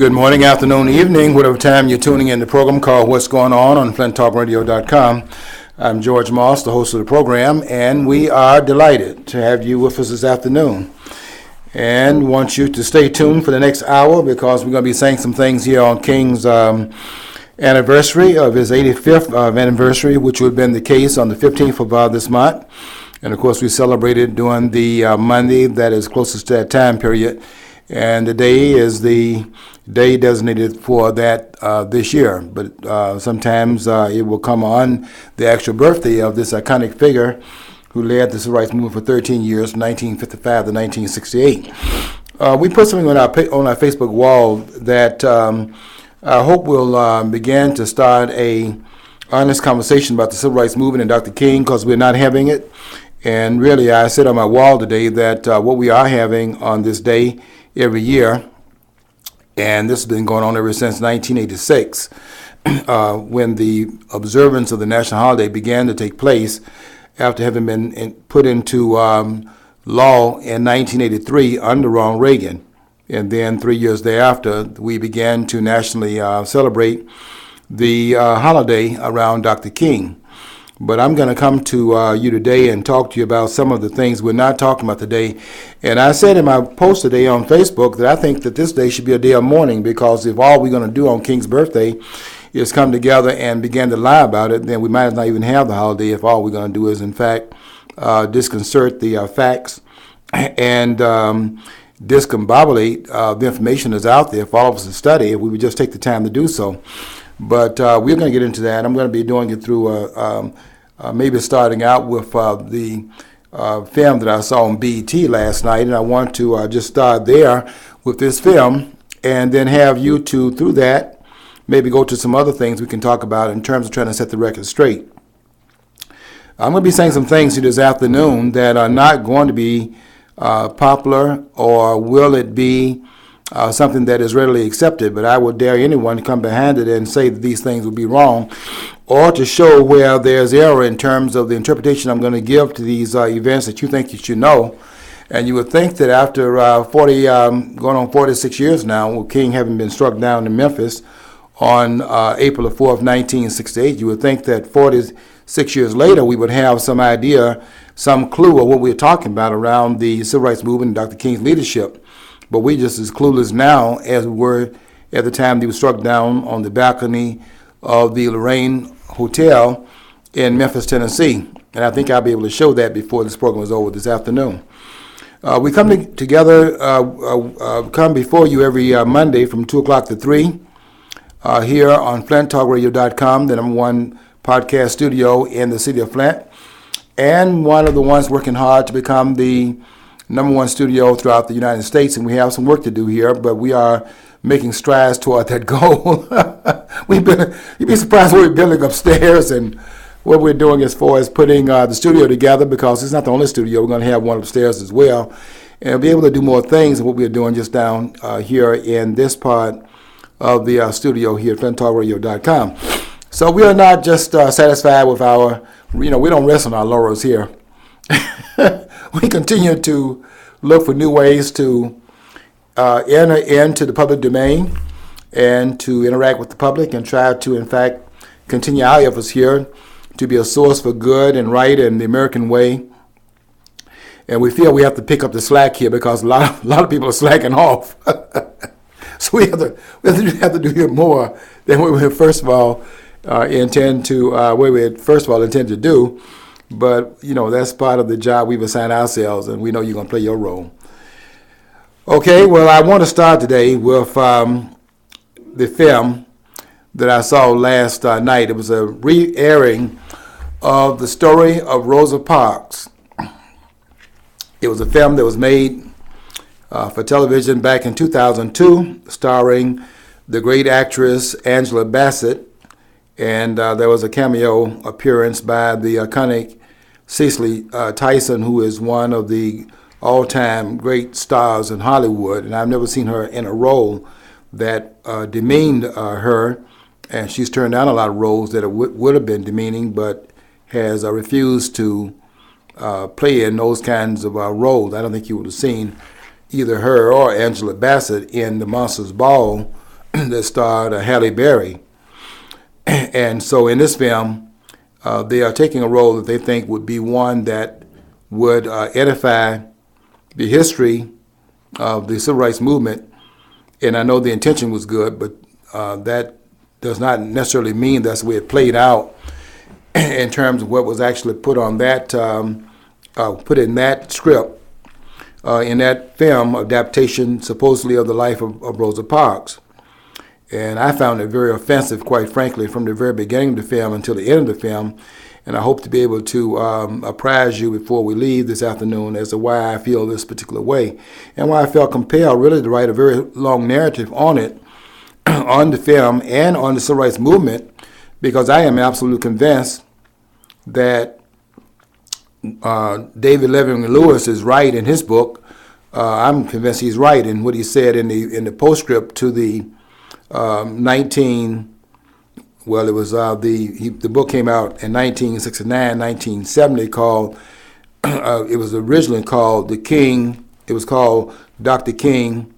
Good morning, afternoon, evening, whatever time you're tuning in the program called What's Going On FlintTalkRadio.com. I'm George Moss, the host of the program, and we are delighted to have you with us this afternoon. And want you to stay tuned for the next hour because we're going to be saying some things here on King's anniversary of his 85th anniversary, which would have been the case on the 15th of this month. And, of course, we celebrated during the Monday that is closest to that time period. And today is the day designated for that this year. But sometimes it will come on the actual birthday of this iconic figure who led the civil rights movement for 13 years, from 1955 to 1968. We put something on our Facebook wall that I hope will begin to start a honest conversation about the civil rights movement and Dr. King, because we're not having it. And really, I said on my wall today that what we are having on this day every year, and this has been going on ever since 1986, when the observance of the national holiday began to take place after having been put into law in 1983 under Ronald Reagan. And then 3 years thereafter, we began to nationally celebrate the holiday around Dr. King. But I'm going to come to you today and talk to you about some of the things we're not talking about today. And I said in my post today on Facebook that I think that this day should be a day of mourning, because if all we're going to do on King's birthday is come together and begin to lie about it, then we might not even have the holiday if all we're going to do is, in fact, disconcert the facts and discombobulate the information that's out there for all of us to study if we would just take the time to do so. But we're going to get into that. I'm going to be doing it through maybe starting out with the film that I saw on BET last night, and I want to just start there with this film and then have you to, through that, maybe go to some other things we can talk about in terms of trying to set the record straight. I'm going to be saying some things here this afternoon that are not going to be popular, or will it be something that is readily accepted, but I would dare anyone to come behind it and say that these things would be wrong, or to show where there's error in terms of the interpretation I'm going to give to these events that you think you should know. And you would think that after going on 46 years now, with King having been struck down in Memphis on April the 4th, 1968, you would think that 46 years later we would have some idea, some clue of what we're talking about around the civil rights movement and Dr. King's leadership. But we just as clueless now as we were at the time he was struck down on the balcony of the Lorraine Hotel in Memphis, Tennessee. And I think I'll be able to show that before this program is over this afternoon. We come together, come before you every Monday from 2 o'clock to 3 here on FlintTalkRadio.com, the number one podcast studio in the city of Flint, and one of the ones working hard to become the number one studio throughout the United States. And we have some work to do here, but we are making strides toward that goal. You'd be surprised what we're building upstairs and what we're doing as far as putting the studio together, because it's not the only studio. We're going to have one upstairs as well, and be able to do more things than what we're doing just down here in this part of the studio here at FlintTalkRadio.com. So we are not just satisfied with our, we don't rest on our laurels here. We continue to look for new ways to enter into the public domain and to interact with the public, and try to, in fact, continue our efforts here to be a source for good and right and the American way. And we feel we have to pick up the slack here because a lot of people are slacking off. So we have to do here more than what we first of all intend to do. But, that's part of the job we've assigned ourselves, and we know you're going to play your role. Okay, well, I want to start today with the film that I saw last night. It was a re-airing of the story of Rosa Parks. It was a film that was made for television back in 2002, starring the great actress Angela Bassett, and there was a cameo appearance by the iconic Cicely Tyson, who is one of the all-time great stars in Hollywood, and I've never seen her in a role that demeaned her, and she's turned down a lot of roles that would have been demeaning, but has refused to play in those kinds of roles. I don't think you would have seen either her or Angela Bassett in the Monsters Ball that starred Halle Berry. And so in this film, they are taking a role that they think would be one that would edify the history of the civil rights movement. And I know the intention was good, but that does not necessarily mean that's the way it played out in terms of what was actually put on that, put in that script, in that film adaptation, supposedly of the life of Rosa Parks. And I found it very offensive, quite frankly, from the very beginning of the film until the end of the film. And I hope to be able to apprise you before we leave this afternoon as to why I feel this particular way and why I felt compelled really to write a very long narrative on it, on the film and on the civil rights movement, because I am absolutely convinced that David Leveling Lewis is right in his book. I'm convinced he's right in what he said in the postscript to the the book came out in 1969, 1970, called, it was originally called The King, it was called Dr. King,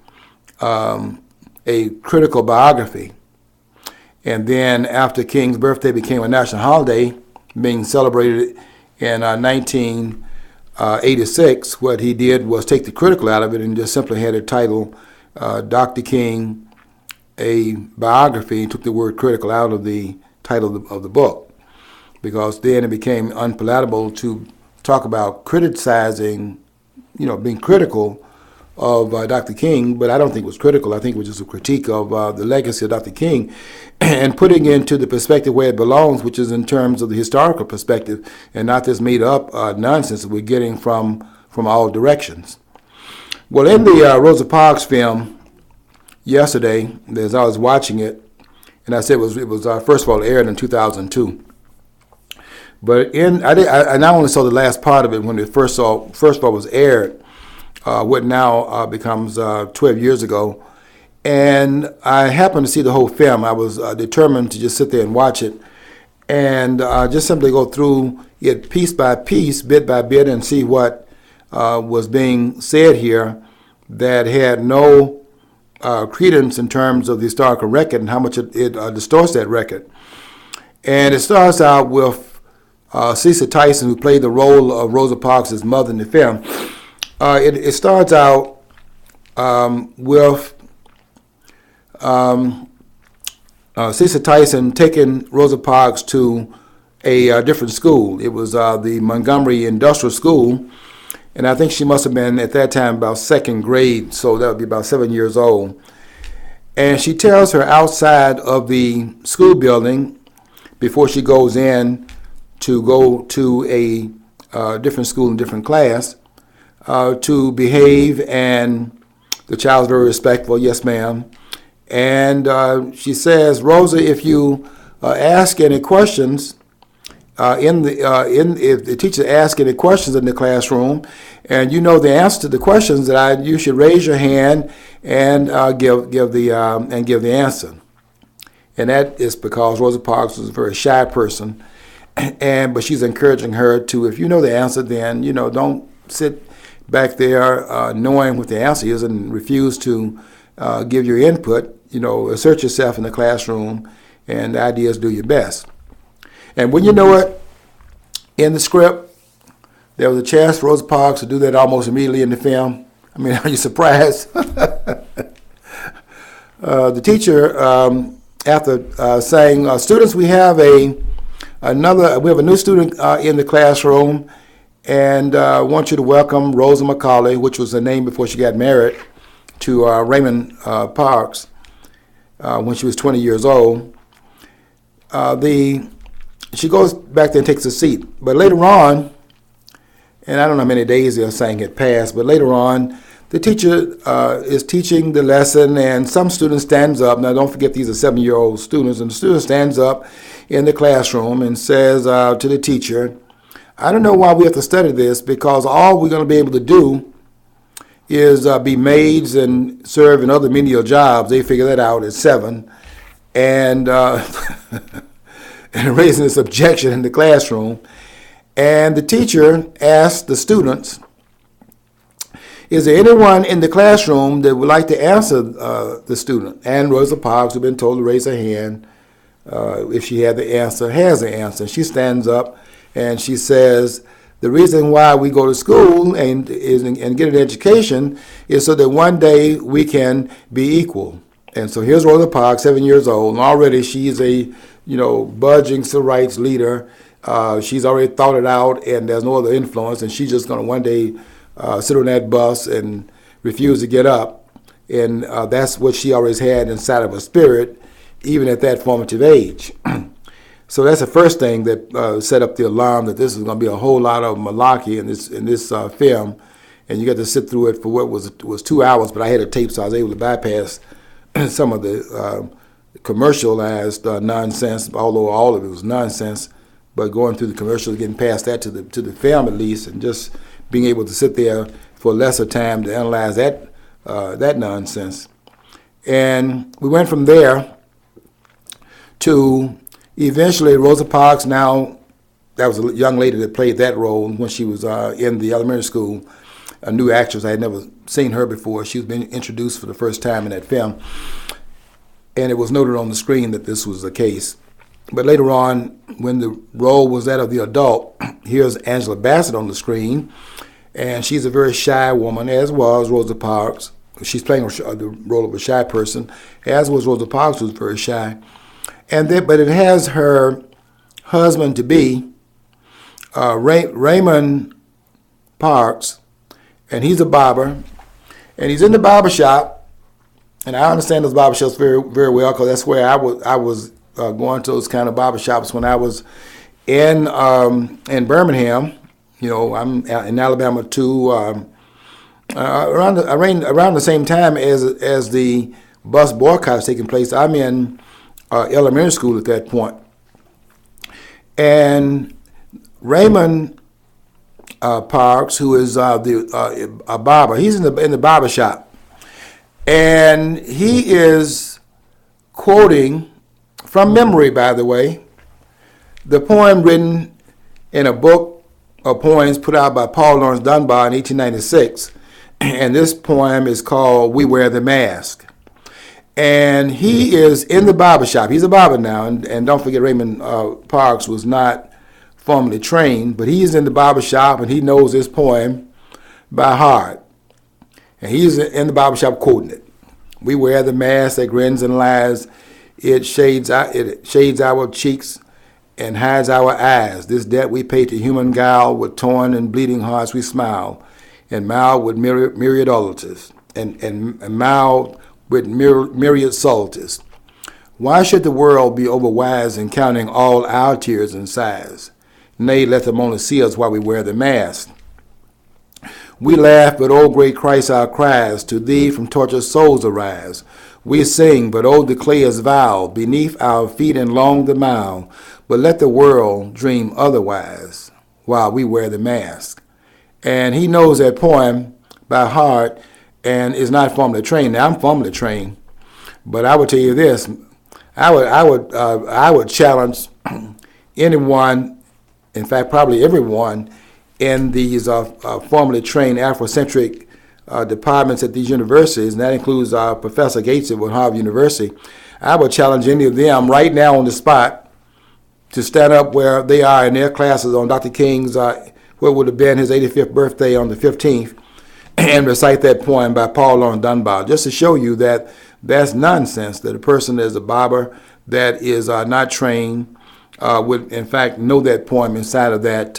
A Critical Biography. And then after King's birthday became a national holiday, being celebrated in 1986, what he did was take the critical out of it and just simply had a title, Dr. King, A Biography, and took the word critical out of the title of the book, because then it became unpalatable to talk about criticizing, being critical of Dr. King, but I don't think it was critical. I think it was just a critique of the legacy of Dr. King and putting it into the perspective where it belongs, which is in terms of the historical perspective and not this made up nonsense that we're getting from all directions. Well, in the Rosa Parks film, yesterday, as I was watching it, and I said it was first of all aired in 2002. But I not only saw the last part of it when it first of all was aired, what now becomes 12 years ago, and I happened to see the whole film. I was determined to just sit there and watch it, and just simply go through it piece by piece, bit by bit, and see what was being said here that had no credence in terms of the historical record and how much it distorts that record. And it starts out with Cecil Tyson, who played the role of Rosa Parks' mother in the film. It starts out with Cecil Tyson taking Rosa Parks to a different school. It was the Montgomery Industrial School, and I think she must have been at that time about second grade, so that would be about 7 years old. And she tells her outside of the school building, before she goes in to go to a different school and different class, to behave, and the child's very respectful, yes ma'am. And she says, Rosa, if you ask any questions, if the teacher asks any questions in the classroom, and you know the answer to the questions, you should raise your hand and give the answer. And that is because Rosa Parks was a very shy person, but she's encouraging her to, if you know the answer, then don't sit back there knowing what the answer is and refuse to give your input. Assert yourself in the classroom, and the idea is do your best. And when you know it, in the script, there was a chance for Rosa Parks to do that almost immediately in the film. I mean, are you surprised? The teacher, after saying, students, we have a new student in the classroom, and I want you to welcome Rosa McCauley, which was her name before she got married to Raymond Parks when she was 20 years old. She goes back there and takes a seat. But later on, and I don't know how many days they're saying it passed, but later on, the teacher is teaching the lesson, and some student stands up. Now, don't forget, these are 7-year-old students, and the student stands up in the classroom and says to the teacher, I don't know why we have to study this, because all we're going to be able to do is be maids and serve in other menial jobs. They figure that out at 7. And and raising this objection in the classroom. And the teacher asked the students Is there anyone in the classroom that would like to answer the student? And Rosa Parks, who's been told to raise her hand if she had the answer, has the answer. She stands up and she says, the reason why we go to school and get an education is so that one day we can be equal. And so here's Rosa Parks, 7 years old, and already she's a budging civil rights leader. She's already thought it out, and there's no other influence, and she's just going to one day sit on that bus and refuse to get up. And that's what she always had inside of her spirit, even at that formative age. So that's the first thing that set up the alarm that this is going to be a whole lot of malarkey in this film, and you got to sit through it for what was 2 hours. But I had a tape, so I was able to bypass some of the commercialized nonsense, although all of it was nonsense. But going through the commercials, getting past that to the film at least, and just being able to sit there for lesser time to analyze that nonsense. And we went from there to eventually Rosa Parks. Now, that was a young lady that played that role when she was in the elementary school, a new actress. I had never seen her before. She was being introduced for the first time in that film. And it was noted on the screen that this was the case. But later on, when the role was that of the adult, here's Angela Bassett on the screen. And she's a very shy woman, as was Rosa Parks. She's playing the role of a shy person, as was Rosa Parks, who was very shy. But it has her husband-to-be, Raymond Parks, and he's a barber, and he's in the barber shop. And I understand those barber shops very, very well, because that's where I was going to those kind of barber shops when I was in Birmingham. I'm in Alabama too. Around the same time as the bus boycott is taking place, I'm in elementary school at that point. And Raymond Parks, who is a barber, he's in the barber shop. And he is quoting, from memory by the way, the poem written in a book of poems put out by Paul Laurence Dunbar in 1896. And this poem is called We Wear the Mask. And he is in the barber shop. He's a barber now. And don't forget, Raymond Parks was not formally trained, but he's in the barber shop and he knows this poem by heart. And he's in the barber shop quoting it. We wear the mask that grins and lies. It shades our cheeks and hides our eyes. This debt we pay to human guile. With torn and bleeding hearts we smile, and mild with myriad ultras, and mild with myriad subtleties. Why should the world be overwise in counting all our tears and sighs? Nay, let them only see us while we wear the mask. We laugh, but oh great Christ, our cries to thee from tortured souls arise. We sing, but oh the clay is vile beneath our feet and long the mile. But let the world dream otherwise while we wear the mask. And he knows that poem by heart and is not formally trained. Now I'm formally trained, but I would tell you this: I would challenge anyone, in fact probably everyone, in these formally trained Afrocentric departments at these universities, and that includes Professor Gates at Harvard University. I would challenge any of them right now on the spot to stand up where they are in their classes on Dr. King's, what would have been his 85th birthday on the 15th, and recite that poem by Paul Laurence Dunbar, just to show you that that's nonsense, that a person is a barber that is not trained would, in fact, know that poem inside of that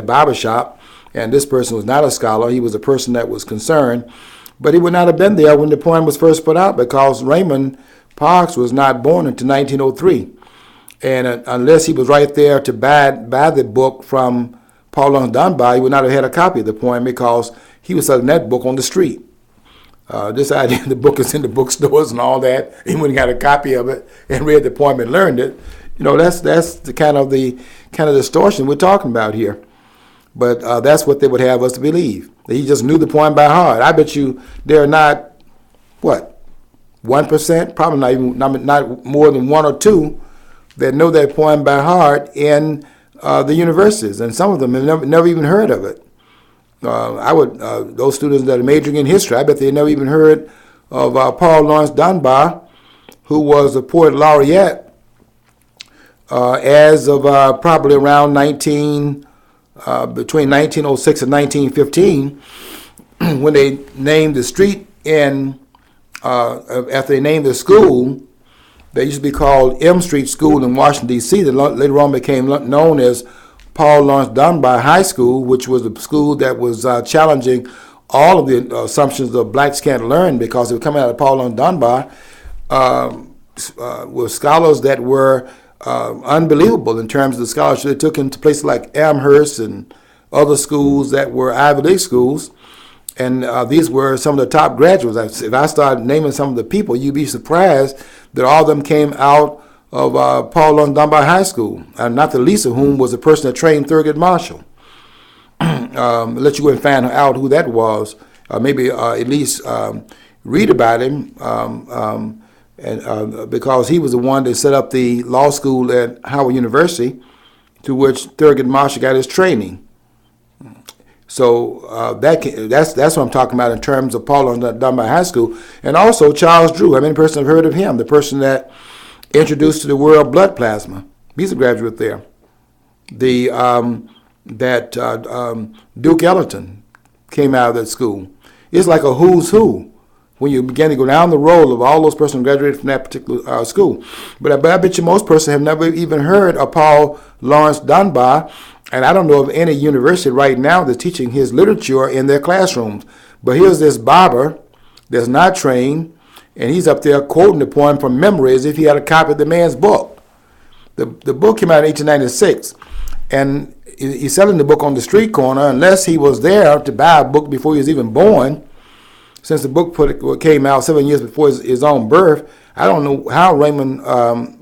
barber shop. And this person was not a scholar. He was a person that was concerned, but he would not have been there when the poem was first put out, because Raymond Parks was not born until 1903. And unless he was right there to buy the book from Paul Laurence Dunbar, he would not have had a copy of the poem, because he was selling that book on the street. This idea the book is in the bookstores and all that, he wouldn't have got a copy of it and read the poem and learned it. That's the kind of distortion we're talking about here. But that's what they would have us to believe, that he just knew the poem by heart. I bet you there are not, 1%, probably not more than 1 or 2 that know that poem by heart in the universities, and some of them have never even heard of it. those students that are majoring in history, I bet they never even heard of Paul Laurence Dunbar, who was a poet laureate as of probably around between 1906 and 1915, when they named the street after they named the school. They used to be called M Street School in Washington, D.C. that later on became known as Paul Laurence Dunbar High School, which was a school that was challenging all of the assumptions of blacks can't learn, because it was coming out of Paul Laurence Dunbar were scholars that were unbelievable in terms of the scholarship they took into places like Amherst and other schools that were Ivy League schools. And these were some of the top graduates. If I start naming some of the people, you'd be surprised that all of them came out of Paul Laurence Dunbar High School, and not the least of whom was the person that trained Thurgood Marshall. Let you go and find out who that was, maybe at least read about him, because he was the one that set up the law school at Howard University, to which Thurgood Marshall got his training. So that's what I'm talking about in terms of Paul Laurence Dunbar High School. And also Charles Drew. How many person have heard of him? The person that introduced to the world blood plasma. He's a graduate there. Duke Ellington came out of that school. It's like a who's who when you begin to go down the road of all those persons who graduated from that particular school. But I bet you most persons have never even heard of Paul Laurence Dunbar. And I don't know of any university right now that's teaching his literature in their classrooms. But here's this barber that's not trained, and he's up there quoting the poem from memory as if he had a copy of the man's book. The book came out in 1896, and he's selling the book on the street corner, unless he was there to buy a book before he was even born. Since the book came out 7 years before his own birth, I don't know how Raymond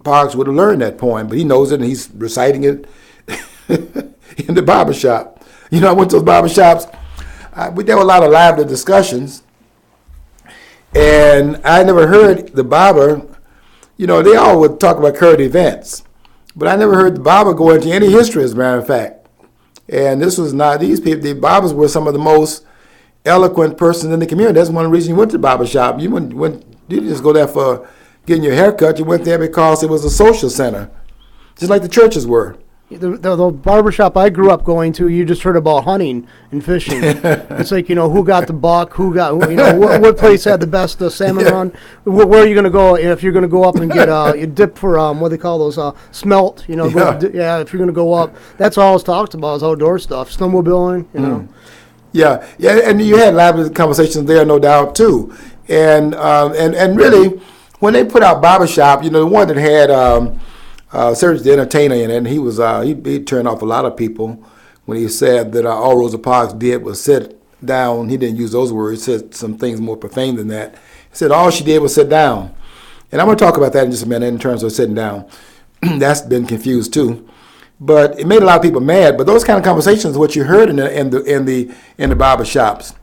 Parks would have learned that poem, but he knows it, and he's reciting it in the barbershop. You know, I went to those barbershops. There were a lot of lively discussions, and I never heard the barber, they all would talk about current events, but I never heard the barber go into any history, as a matter of fact. And this was not, these people, the barbers were some of the most eloquent persons in the community. That's one of the reasons you went to the barbershop. You didn't just go there for getting your hair cut. You went there because it was a social center, just like the churches were. The barbershop I grew up going to, you just heard about hunting and fishing. It's like, who got the buck, what place had the best salmon run, where are you going to go if you're going to go up and get you dip for, what do they call those, smelt, if you're going to go up. That's all it's talked about is outdoor stuff, snowmobiling, Yeah, and you had lively conversations there, no doubt, too. And really, when they put out barbershop, the one that had Serge the Entertainer in it, and he was he turned off a lot of people when he said that all Rosa Parks did was sit down. He didn't use those words. He said some things more profane than that. He said all she did was sit down. And I'm going to talk about that in just a minute in terms of sitting down. That's been confused too. But it made a lot of people mad. But those kind of conversations are what you heard in the barber shops.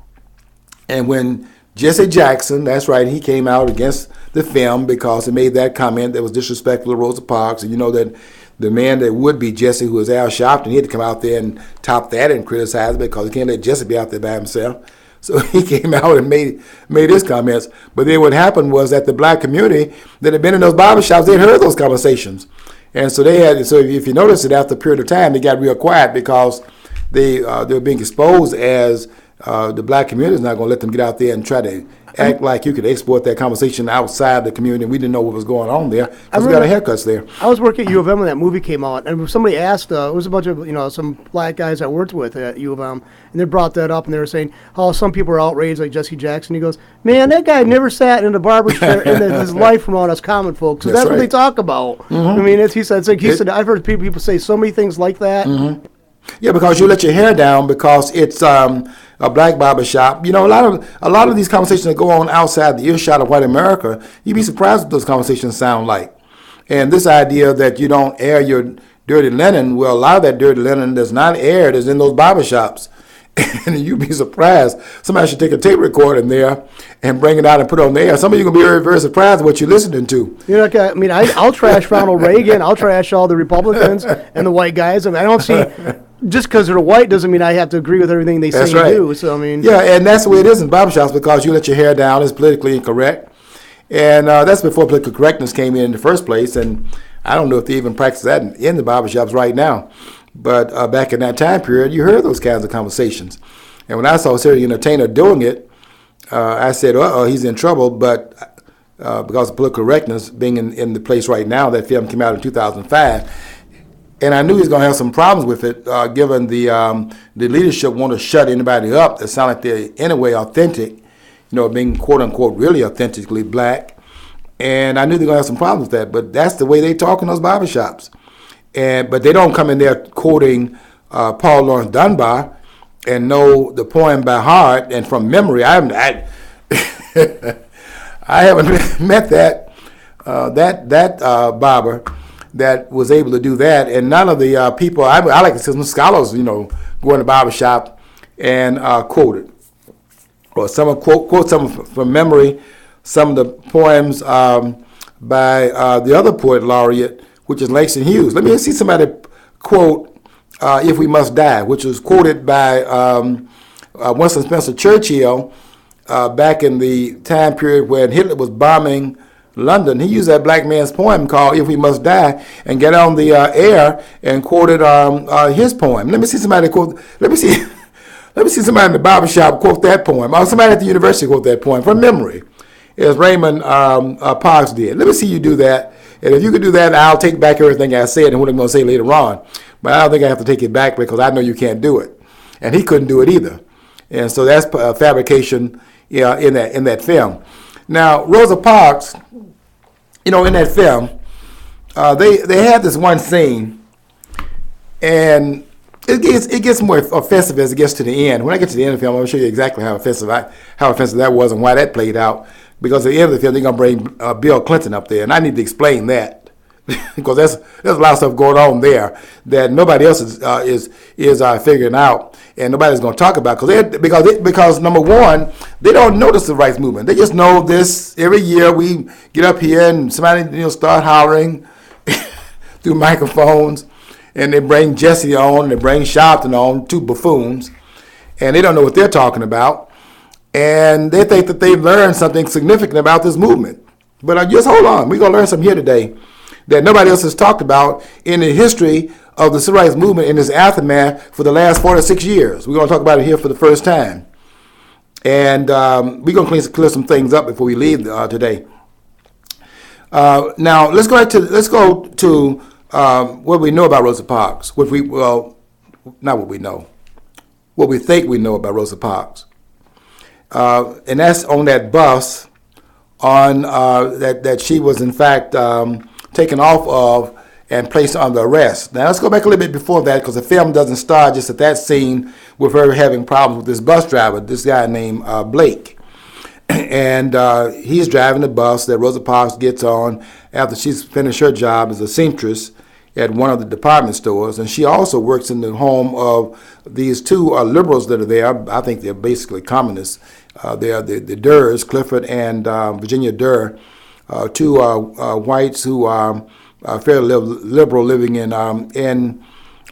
And when Jesse Jackson, that's right, he came out against the film because he made that comment that was disrespectful to Rosa Parks. And that the man that would be Jesse, who was Al Sharpton, he had to come out there and top that and criticize it because he can't let Jesse be out there by himself. So he came out and made his comments. But then what happened was that the black community that had been in those barbershops, they'd heard those conversations. And so if you notice it, after a period of time, they got real quiet because they were being exposed as the black community is not going to let them get out there and try to act like you could export that conversation outside the community. We didn't know what was going on there because we got our haircuts there. I was working at U of M when that movie came out, and somebody asked, it was a bunch of, some black guys I worked with at U of M, and they brought that up, and they were saying how some people are outraged, like Jesse Jackson. He goes, man, that guy never sat in a barber chair in his life around us common folks. So that's right. What they talk about. Mm-hmm. I mean, he said, I've heard people say so many things like that. Mm-hmm. Yeah, because you let your hair down because it's a black barbershop. A lot of these conversations that go on outside the earshot of white America, you'd be surprised what those conversations sound like. And this idea that you don't air your dirty linen, well, a lot of that dirty linen that's not aired is in those barbershops. And you'd be surprised. Somebody should take a tape recorder in there and bring it out and put it on the air. Some of you are going to be very, very surprised at what you're listening to. You know, I mean, I'll trash Ronald Reagan. I'll trash all the Republicans and the white guys. I mean, I don't see, just because they're white doesn't mean I have to agree with everything they say That's and right. do. So, I mean. Yeah, and that's the way it is in barbershops, because you let your hair down. It's politically incorrect. And that's before political correctness came in the first place. And I don't know if they even practice that in the barbershops right now. But back in that time period, you heard those kinds of conversations. And when I saw Cedric the Entertainer doing it, I said, he's in trouble. But because of political correctness being in the place right now, that film came out in 2005. And I knew he was going to have some problems with it, given the leadership want to shut anybody up that sound like they're in a way authentic, being quote unquote really authentically black. And I knew they're going to have some problems with that. But that's the way they talk in those barbershops. But they don't come in there quoting Paul Laurence Dunbar and know the poem by heart and from memory. I haven't met that barber that was able to do that. And none of the people, I like to see some scholars, go in the barbershop and quote it. Or someone quote some from memory, some of the poems by the other poet laureate, which is Langston Hughes. Let me see somebody quote If We Must Die, which was quoted by Winston Spencer Churchill back in the time period when Hitler was bombing London. He used that black man's poem called If We Must Die and get on the air and quoted his poem. Let me see somebody quote, let me see somebody in the barbershop quote that poem, or somebody at the university quote that poem from memory, as Raymond Parks did. Let me see you do that. And if you could do that, I'll take back everything I said and what I'm going to say later on. But I don't think I have to take it back because I know you can't do it. And he couldn't do it either. And so that's fabrication in that film. Now, Rosa Parks, in that film, they had this one scene, and it gets more offensive as it gets to the end. When I get to the end of the film, I'll show you exactly how offensive that was and why that played out. Because at the end of the film, they're going to bring Bill Clinton up there, and I need to explain that because there's a lot of stuff going on there that nobody else is figuring out, and nobody's going to talk about because number one, they don't know the civil rights movement. They just know this every year we get up here and somebody start hollering through microphones, and they bring Jesse on, and they bring Sharpton on, two buffoons, and they don't know what they're talking about. And they think that they've learned something significant about this movement. But just hold on. We're going to learn something here today that nobody else has talked about in the history of the civil rights movement in its aftermath for the last 46 years. We're going to talk about it here for the first time. And we're going to clear some things up before we leave today. Now, let's go to what we know about Rosa Parks. Not what we know. What we think we know about Rosa Parks. And that's on that bus that she was in fact taken off of and placed under arrest. Now let's go back a little bit before that, because the film doesn't start just at that scene with her having problems with this bus driver, this guy named Blake. And he's driving the bus that Rosa Parks gets on after she's finished her job as a seamstress at one of the department stores. And she also works in the home of these two liberals that are there. I think they're basically communists. They are the Durrs, Clifford and Virginia Durr, two whites who are fairly liberal, living in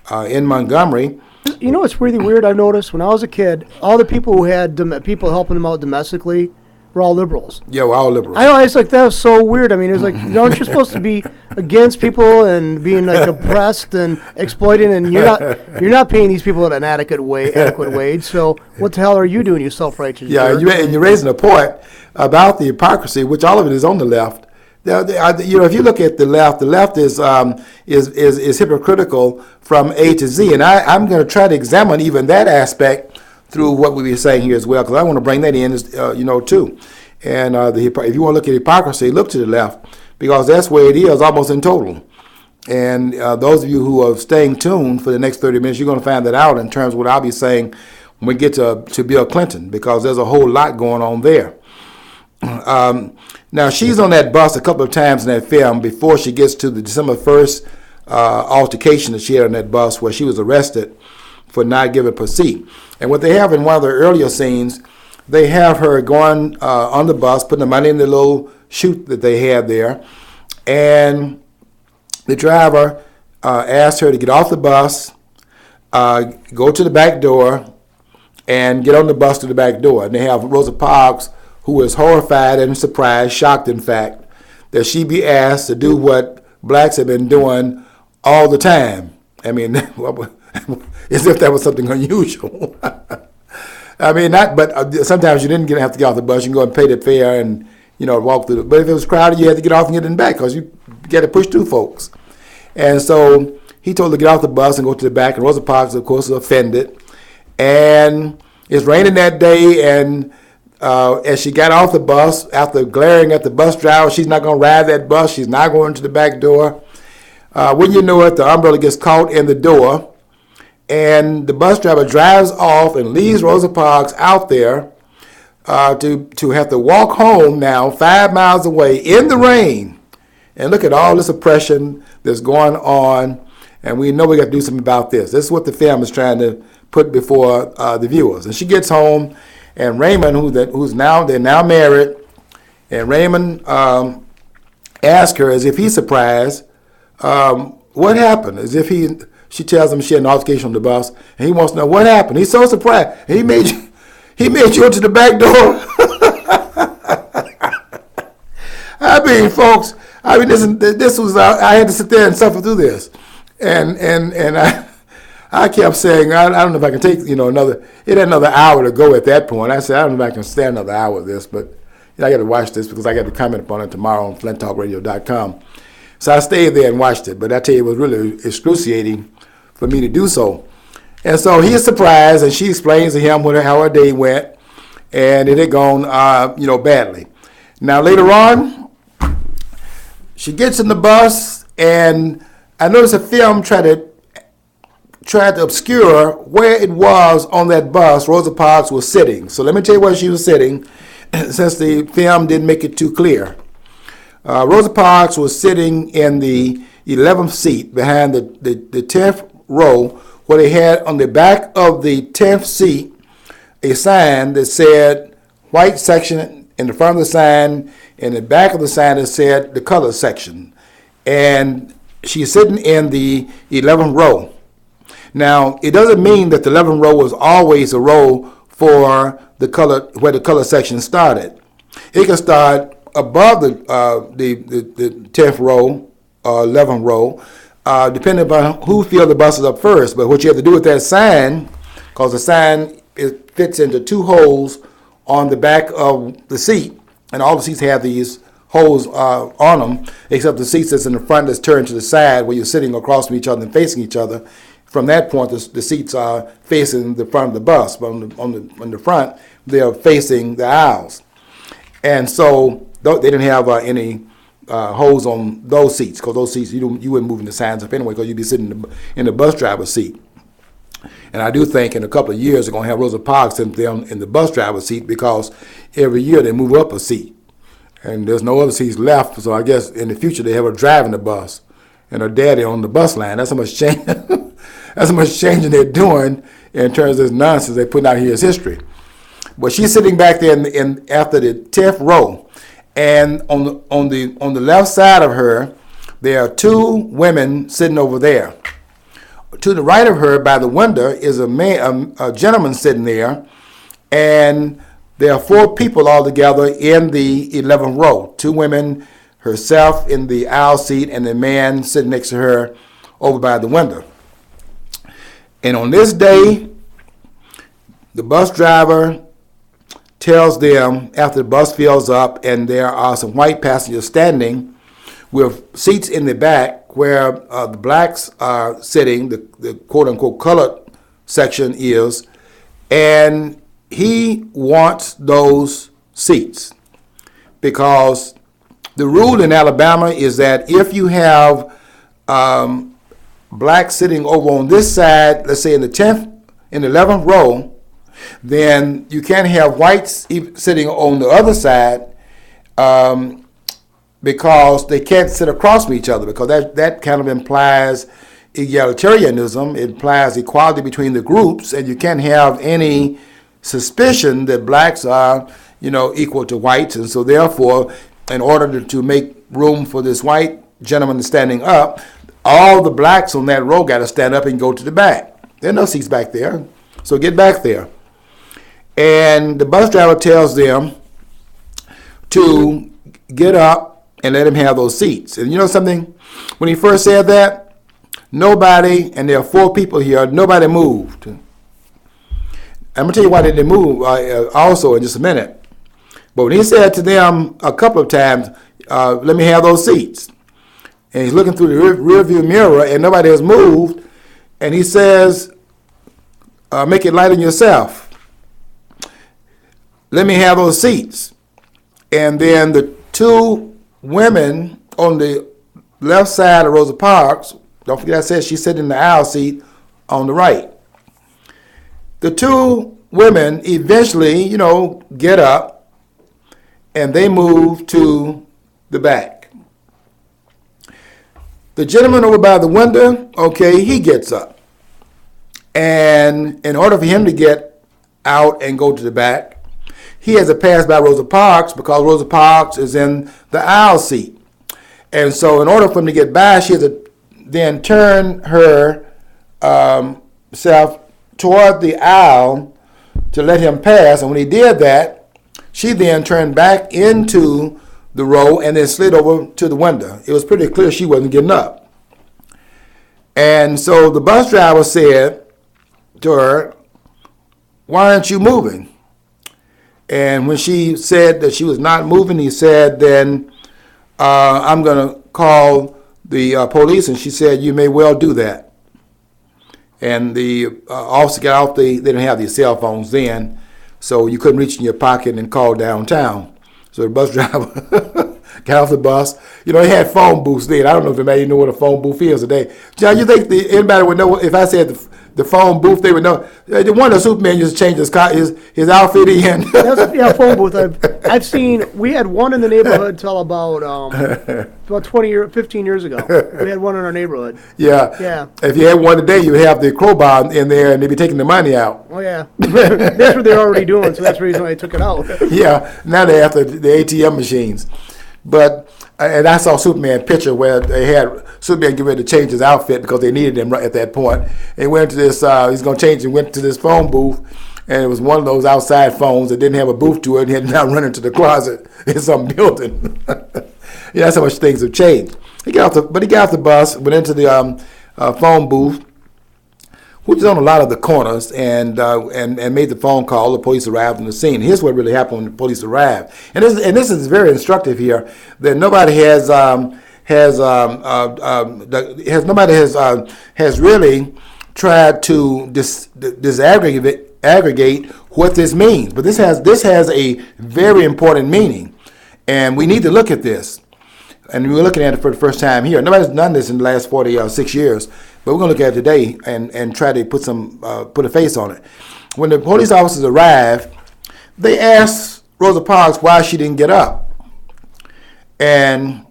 Montgomery. You know what's really weird I've noticed? When I was a kid, all the people who had people helping them out domestically were all liberals. Yeah, we're all liberals. I know, it's like, that was so weird. I mean, it was like, aren't you supposed to be against people and being like oppressed and exploiting, and you're not paying these people an adequate wage, so what the hell are you doing, you self-righteous jerk? And you're raising a point about the hypocrisy, which all of it is on the left. If you look at the left is hypocritical from A to Z, and I'm going to try to examine even that aspect through what we were saying here as well, because I want to bring that in, too. And if you want to look at hypocrisy, look to the left, because that's where it is, almost in total. And those of you who are staying tuned for the next 30 minutes, you're going to find that out in terms of what I'll be saying when we get to Bill Clinton, because there's a whole lot going on there. Now, she's on that bus a couple of times in that film before she gets to the December 1st altercation that she had on that bus, where she was arrested for not giving up her seat. And what they have in one of the earlier scenes, they have her going on the bus, putting the money in the little chute that they have there, and the driver asked her to get off the bus, go to the back door, and get on the bus to the back door. And they have Rosa Parks, who is horrified and surprised, shocked in fact, that she be asked to do what blacks have been doing all the time. I mean, as if that was something unusual. I mean, but sometimes you didn't have to get off the bus. You can go and pay the fare and, walk through. But if it was crowded, you had to get off and get in the back because you got to push through folks. And so he told her to get off the bus and go to the back. And Rosa Parks, of course, was offended. And it's raining that day, and as she got off the bus, after glaring at the bus driver, she's not going to ride that bus. She's not going to the back door. When you know it, the umbrella gets caught in the door, and the bus driver drives off and leaves Rosa Parks out there to have to walk home now 5 miles away in the rain. And look at all this oppression that's going on, and we know we got to do something about this. This is what the film is trying to put before the viewers. And she gets home, and Raymond, they're now married, and Raymond asks her as if he's surprised, what happened? As if she tells him she had an altercation on the bus, and he wants to know what happened. He's so surprised. And he made you go to the back door. I mean, folks, this was I had to sit there and suffer through this, and I kept saying I don't know if I can take another. It had another hour to go at that point. I said I don't know if I can stand another hour of this, but I got to watch this because I got to comment upon it tomorrow on flinttalkradio.com. So I stayed there and watched it, but I tell you, it was really excruciating for me to do so. And so he's surprised, and she explains to him how her day went, and it had gone, badly. Now later on, she gets in the bus, and I noticed the film tried to obscure where it was on that bus Rosa Parks was sitting. So let me tell you where she was sitting, since the film didn't make it too clear. Rosa Parks was sitting in the 11th seat behind the 10th row, where they had on the back of the 10th seat a sign that said white section in the front of the sign, and the back of the sign that said the color section. And she's sitting in the 11th row. Now, it doesn't mean that the 11th row was always a row for the color, where the color section started. It can start above the 10th row or 11th row, depending upon who filled the buses up first. But what you have to do with that sign, because the sign it fits into two holes on the back of the seat, and all the seats have these holes on them, except the seats that's in the front that's turned to the side where you're sitting across from each other and facing each other. From that point, the seats are facing the front of the bus, but on the front, they're facing the aisles. And so they didn't have any holes on those seats, because those seats, you wouldn't move the signs up anyway, because you'd be sitting in the bus driver's seat. And I do think in a couple of years they're going to have Rosa Parks in the bus driver's seat, because every year they move up a seat. And there's no other seats left, so I guess in the future they have her driving the bus and her daddy on the bus line. That's how much change. That's how much changing they're doing in terms of this nonsense they're putting out here as history. But she's sitting back there in after the 10th row, and on the left side of her, there are two women sitting over there. To the right of her, by the window, is a gentleman sitting there, and there are four people altogether in the 11th row. Two women, herself in the aisle seat, and the man sitting next to her over by the window. And on this day, the bus driver tells them, after the bus fills up and there are some white passengers standing with seats in the back where the blacks are sitting, the quote-unquote colored section is, and he wants those seats because the rule in Alabama is that if you have blacks sitting over on this side, let's say in the 11th row, then you can't have whites sitting on the other side because they can't sit across from each other, because that kind of implies egalitarianism. It implies equality between the groups, and you can't have any suspicion that blacks are, equal to whites. And so therefore, in order to make room for this white gentleman standing up, all the blacks on that row got to stand up and go to the back. There are no seats back there, so get back there. And the bus driver tells them to get up and let him have those seats. And you know something? When he first said that, nobody, and there are 4 people here, nobody moved. I'm going to tell you why they didn't move also in just a minute. But when he said to them a couple of times, let me have those seats, and he's looking through the rear view mirror and nobody has moved, and he says, make it light on yourself. Let me have those seats. And then the 2 women on the left side of Rosa Parks, don't forget I said she's sitting in the aisle seat on the right. The 2 women eventually, get up and they move to the back. The gentleman over by the window, okay, he gets up. And in order for him to get out and go to the back, he has to pass by Rosa Parks because Rosa Parks is in the aisle seat. And so in order for him to get by, she has to then turn her self toward the aisle to let him pass. And when he did that, she then turned back into the row and then slid over to the window. It was pretty clear she wasn't getting up. And so the bus driver said to her, why aren't you moving? And when she said that she was not moving, he said, then I'm going to call the police. And she said, you may well do that. And the officer got off, they didn't have these cell phones then, so you couldn't reach in your pocket and call downtown. So the bus driver got off the bus. They had phone booths then. I don't know if anybody know what a phone booth is today. John, you think anybody would know if I said the phone booth, they would know? The one of Superman used to change his outfit in. Yeah, phone booth. I've seen, we had one in the neighborhood till about 15 years ago. We had one in our neighborhood. Yeah. Yeah. If you had one today, you have the crowbar in there and they'd be taking the money out. Oh, yeah. That's what they're already doing, so that's the reason why I took it out. Yeah, now they have the ATM machines. But, and I saw Superman picture where they had Superman get ready to change his outfit because they needed him right at that point. And went to this, he's going to change and went to this phone booth. And it was one of those outside phones that didn't have a booth to it. And he had to now run into the closet in some building. Yeah, that's how much things have changed. He got off the bus, went into the phone booth, which is on a lot of the corners, and made the phone call. The police arrived on the scene. Here's what really happened when the police arrived, and this is very instructive here. That nobody has really tried to disaggregate what this means. But this has a very important meaning, and we need to look at this. And we're looking at it for the first time here. Nobody's done this in the last 46 years. But we're going to look at it today and try to put a face on it. When the police officers arrived, they asked Rosa Parks why she didn't get up. And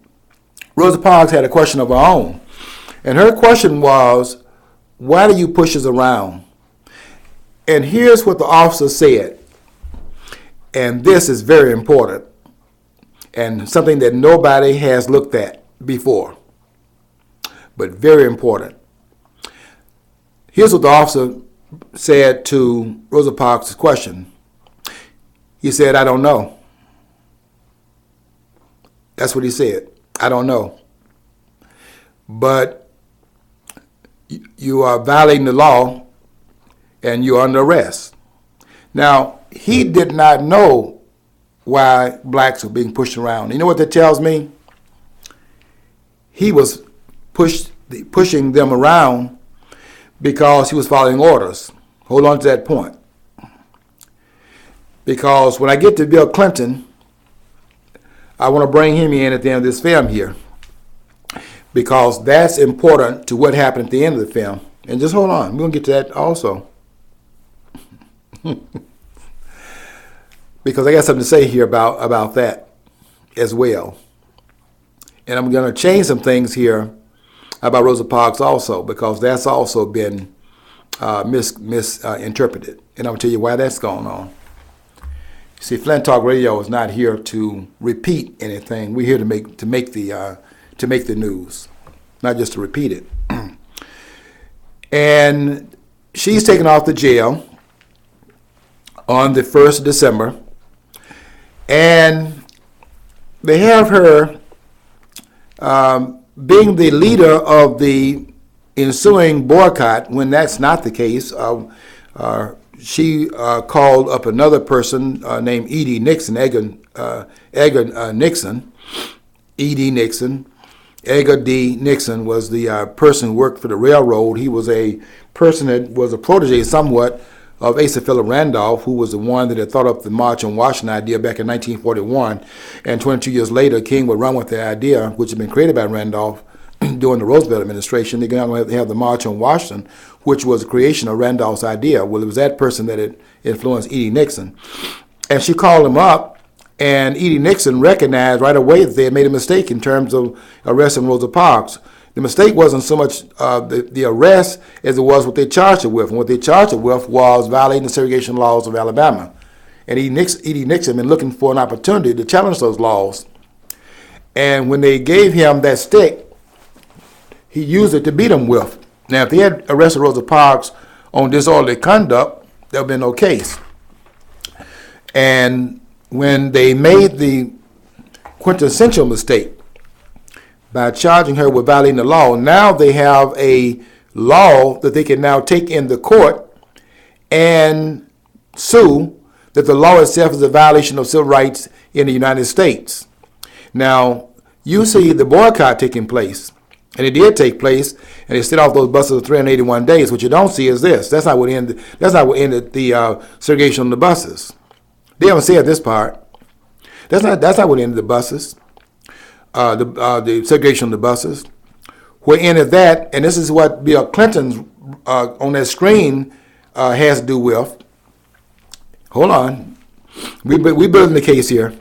Rosa Parks had a question of her own. And her question was, why do you push us around? And here's what the officer said. And this is very important and something that nobody has looked at before, but very important. Here's what the officer said to Rosa Parks' question. He said, I don't know. That's what he said. I don't know. But you are violating the law and you're under arrest. Now, he did not know why blacks were being pushed around. You know what that tells me? He was pushing them around because he was following orders. Hold on to that point. Because when I get to Bill Clinton, I want to bring him in at the end of this film here. Because that's important to what happened at the end of the film. And just hold on, we're going to get to that also. Because I got something to say here about that as well. And I'm going to change some things here about Rosa Parks also, because that's also been misinterpreted. And I'm going to tell you why that's going on. See, Flint Talk Radio is not here to repeat anything. We're here to make the news, not just to repeat it. And she's taken off the jail on the 1st of December, and they have her being the leader of the ensuing boycott, when that's not the case. She called up another person named E.D. Nixon, Edgar Nixon. E.D. Nixon. Edgar D. Nixon was the person who worked for the railroad. He was a person that was a protege somewhat of Asa Philip Randolph, who was the one that had thought up the March on Washington idea back in 1941. And 22 years later, King would run with the idea, which had been created by Randolph during the Roosevelt administration. They're going to have the March on Washington, which was the creation of Randolph's idea. Well, it was that person that had influenced E.D. Nixon. And she called him up, and E.D. Nixon recognized right away that they had made a mistake in terms of arresting Rosa Parks. The mistake wasn't so much the arrest as it was what they charged her with. And what they charged her with was violating the segregation laws of Alabama. And E.D. Nixon had been looking for an opportunity to challenge those laws. And when they gave him that stick, he used it to beat them with. Now, if they had arrested Rosa Parks on disorderly conduct, there would have been no case. And when they made the quintessential mistake by charging her with violating the law, now they have a law that they can now take in the court and sue that the law itself is a violation of civil rights in the United States. Now, you see the boycott taking place, and it did take place, and they set off those buses for 381 days. What you don't see is this. That's not what ended the segregation on the buses. They haven't said this part. That's not what ended the buses. The segregation on the buses. What ended that, and this is what Bill Clinton's on that screen has to do with. Hold on. We building the case here.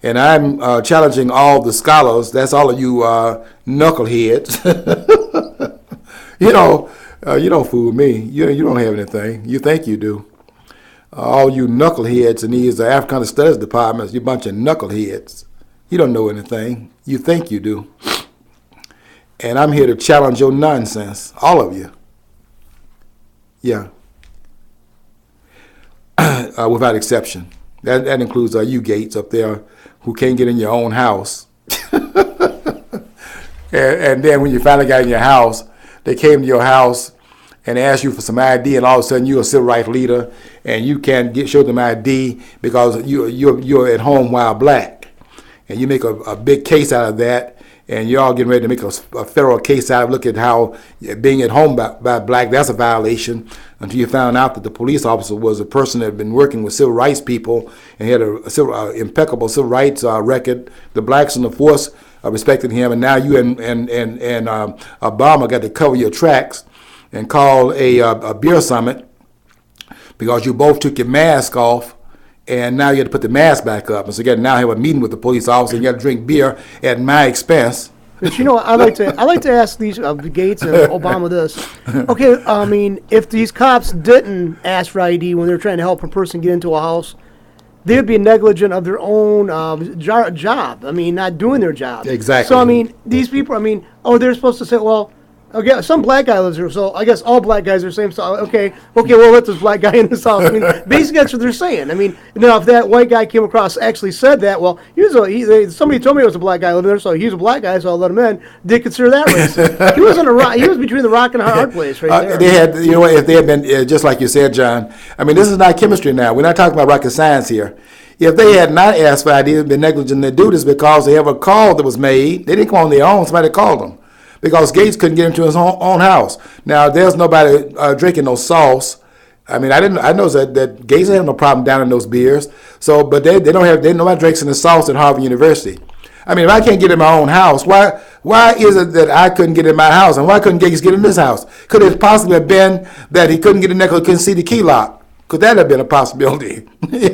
And I'm challenging all the scholars. That's all of you knuckleheads. You don't fool me. You don't have anything. You think you do. All you knuckleheads in these Africana Studies departments, you bunch of knuckleheads. You don't know anything. You think you do. And I'm here to challenge your nonsense, all of you. Yeah. Without exception. That includes you Gates up there who can't get in your own house. and then when you finally got in your house, they came to your house and asked you for some ID, and all of a sudden you're a civil rights leader and you can't show them ID because you're at home while black. And you make a big case out of that, and you're all getting ready to make a federal case out of look at how being at home by black, that's a violation, until you found out that the police officer was a person that had been working with civil rights people and had a impeccable civil rights record. The blacks in the force respected him, and now you and Obama got to cover your tracks and call a beer summit because you both took your mask off. And now you have to put the mask back up. And so you got to now have a meeting with the police officer. And you got to drink beer at my expense. But I like to ask these Gates and Obama this. Okay, I mean, if these cops didn't ask for ID when they're trying to help a person get into a house, they'd be negligent of their own job. I mean, not doing their job. Exactly. So I mean, these people. I mean, they're supposed to say, well. Okay, some black guy lives here, so I guess all black guys are the same. So okay, we'll let this black guy in this house. I mean, basically that's what they're saying. I mean, now if that white guy came across actually said that, well, somebody told me it was a black guy living there, so he's a black guy, so I'll let him in. They consider that racist. He was between the rock and a hard place right there. They had, if they had been just like you said, John. I mean, this is not chemistry now. We're not talking about rocket science here. If they had not asked for ID, been negligent, they do this because they have a call that was made. They didn't come on their own. Somebody called them. Because Gates couldn't get into his own house. Now, there's nobody drinking no sauce. I mean, I know that Gates didn't have no problem down in those beers. So, but nobody drinks in the sauce at Harvard University. I mean, if I can't get in my own house, why is it that I couldn't get in my house? And why couldn't Gates get in this house? Could it possibly have been that he couldn't get in there because he couldn't see the key lock? Could that have been a possibility? Went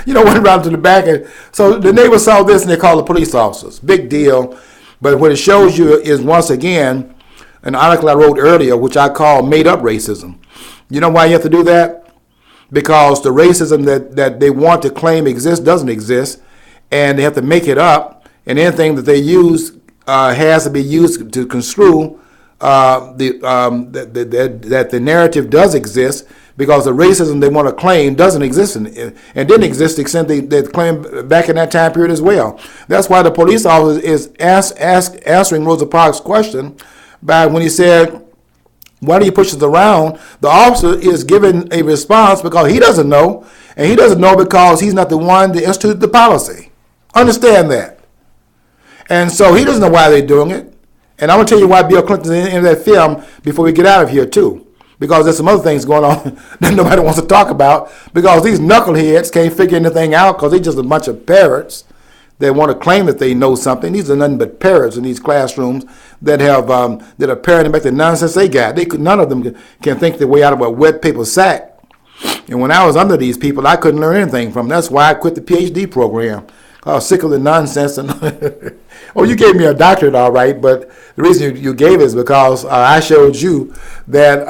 around to the back. So the neighbors saw this and they called the police officers. Big deal. But what it shows you is, once again, an article I wrote earlier, which I call made-up racism. You know why you have to do that? Because the racism that they want to claim exists doesn't exist, and they have to make it up, and anything that they use has to be used to construe that the narrative does exist, because the racism they want to claim doesn't exist and didn't exist to the extent they claimed back in that time period as well. That's why the police officer is answering Rosa Parks' question by when he said, why do you push us around? The officer is giving a response because he doesn't know, and he doesn't know because he's not the one that instituted the policy. Understand that. And so he doesn't know why they're doing it. And I'm going to tell you why Bill Clinton's in that film before we get out of here, too. Because there's some other things going on that nobody wants to talk about, because these knuckleheads can't figure anything out because they're just a bunch of parrots that want to claim that they know something. These are nothing but parrots in these classrooms that have that are parroting back the nonsense they got. None of them can think their way out of a wet paper sack. And when I was under these people, I couldn't learn anything from them. That's why I quit the PhD program. I was sick of the nonsense. And oh, you gave me a doctorate, all right, but the reason you gave it is because I showed you that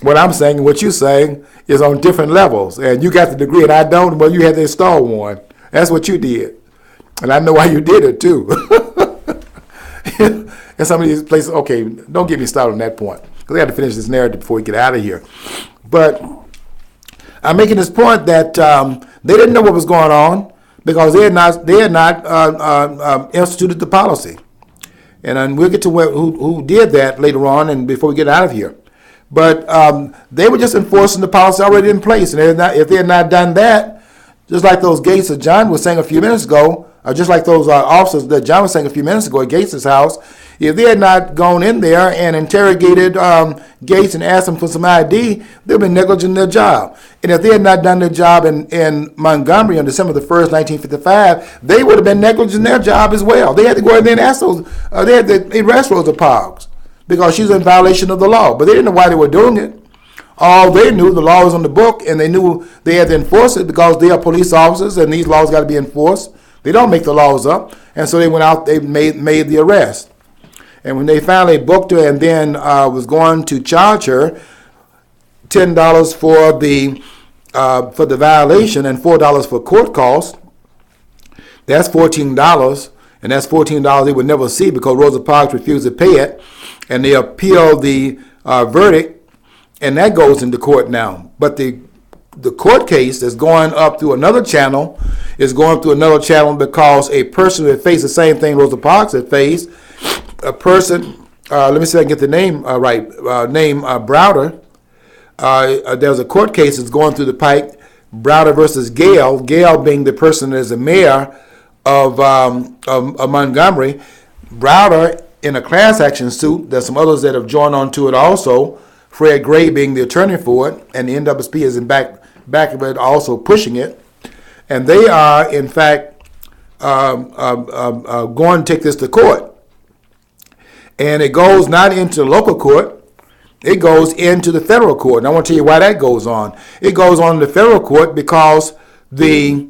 what I'm saying and what you're saying is on different levels. And you got the degree and I don't, but you had to install one. That's what you did. And I know why you did it, too. And some of these places, okay, don't get me started on that point, because I got to finish this narrative before we get out of here. But I'm making this point that they didn't know what was going on, because they had not instituted the policy. And we'll get to who did that later on and before we get out of here. But they were just enforcing the policy already in place. And if they had not done that, just like those gates that John was saying a few minutes ago, or just like those officers that John was saying a few minutes ago at Gates' house, if they had not gone in there and interrogated Gates and asked him for some ID, they'd been negligent in their job. And if they had not done their job in Montgomery on December the 1st, 1955, they would have been negligent in their job as well. They had to go in there and ask those, they had to arrest Rosa Parks because she was in violation of the law. But they didn't know why they were doing it. All they knew, the law was on the book, and they knew they had to enforce it because they are police officers and these laws got to be enforced. They don't make the laws up. And so they went out, they made the arrest. And when they finally booked her and then was going to charge her $10 for the violation and $4 for court costs, that's $14. And that's $14 they would never see because Rosa Parks refused to pay it. And they appealed the verdict, and that goes into court now. But the court case that's going up through another channel is going through another channel because a person who had faced the same thing Rosa Parks had faced, a person, let me see if I can get the name right, named Browder. There's a court case that's going through the pike, Browder versus Gale, Gale being the person that is the mayor of Montgomery. Browder in a class action suit. There's some others that have joined on to it also. Fred Gray being the attorney for it, and the NWSP is in back of it also pushing it. And they are, in fact, going to take this to court. And it goes not into the local court, it goes into the federal court. And I want to tell you why that goes on. It goes on in the federal court because the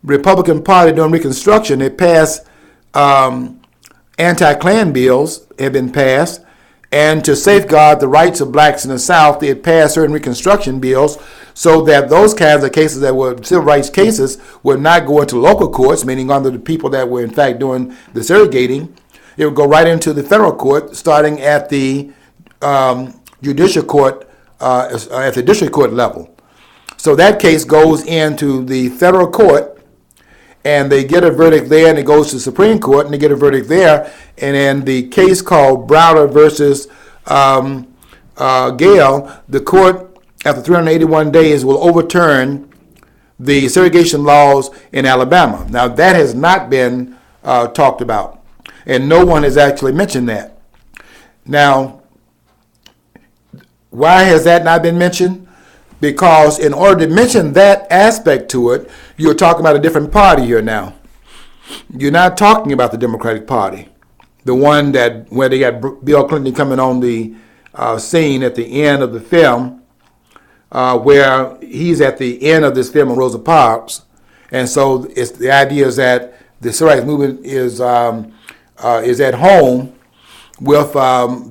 Republican Party during Reconstruction, it passed anti-Klan bills have been passed, and to safeguard the rights of blacks in the South, they had passed certain Reconstruction bills so that those kinds of cases that were civil rights cases would not go into local courts, meaning under the people that were in fact doing the segregating. It would go right into the federal court, starting at the judicial court, at the district court level. So that case goes into the federal court, and they get a verdict there, and it goes to the Supreme Court, and they get a verdict there. And in the case called Browder versus Gale, the court, after 381 days, will overturn the segregation laws in Alabama. Now, that has not been talked about, and no one has actually mentioned that. Now, why has that not been mentioned? Because in order to mention that aspect to it, you're talking about a different party here now. You're not talking about the Democratic Party, the one that where they got Bill Clinton coming on the scene at the end of the film, where he's at the end of this film on Rosa Parks. And so the idea is that the civil rights movement is is at home with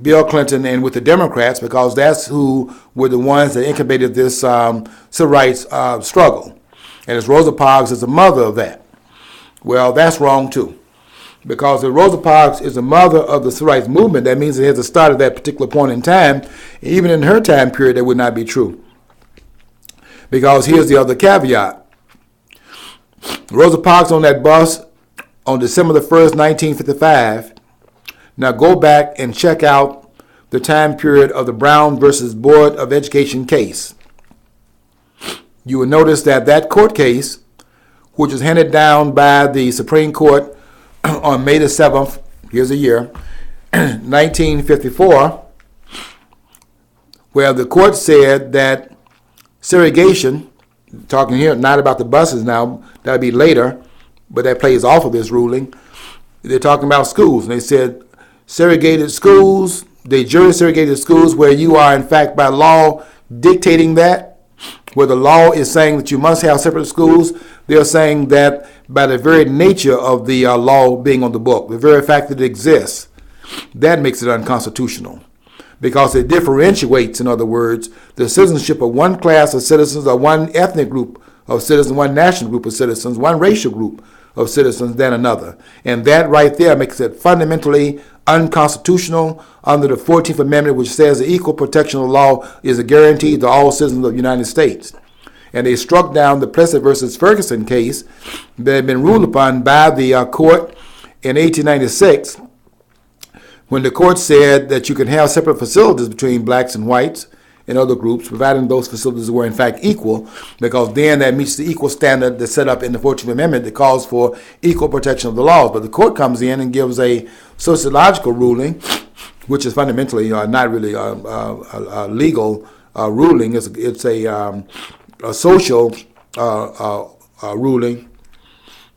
Bill Clinton and with the Democrats, because that's who were the ones that incubated this civil rights struggle. And it's Rosa Parks is the mother of that. Well, that's wrong too. Because if Rosa Parks is the mother of the civil rights movement, that means it has started at that particular point in time. Even in her time period, that would not be true. Because here's the other caveat. Rosa Parks on that bus on December the 1st, 1955. Now go back and check out the time period of the Brown versus Board of Education case. You will notice that that court case, which was handed down by the Supreme Court on May the 7th, here's a year, 1954, where the court said that segregation, talking here not about the buses now, that'll be later, but that plays off of this ruling. They're talking about schools, and they said segregated schools, de jure segregated schools, where you are in fact by law dictating that, where the law is saying that you must have separate schools. They're saying that by the very nature of the law being on the book, the very fact that it exists, that makes it unconstitutional. Because it differentiates, in other words, the citizenship of one class of citizens or one ethnic group of citizens, one national group of citizens, one racial group of citizens than another. And that right there makes it fundamentally unconstitutional under the 14th Amendment, which says the equal protection of the law is a guarantee to all citizens of the United States. And they struck down the Plessy versus Ferguson case that had been ruled upon by the court in 1896, when the court said that you can have separate facilities between blacks and whites and other groups, providing those facilities were in fact equal, because then that meets the equal standard that's set up in the 14th Amendment that calls for equal protection of the laws. But the court comes in and gives a sociological ruling, which is fundamentally not really a legal ruling. It's a social ruling.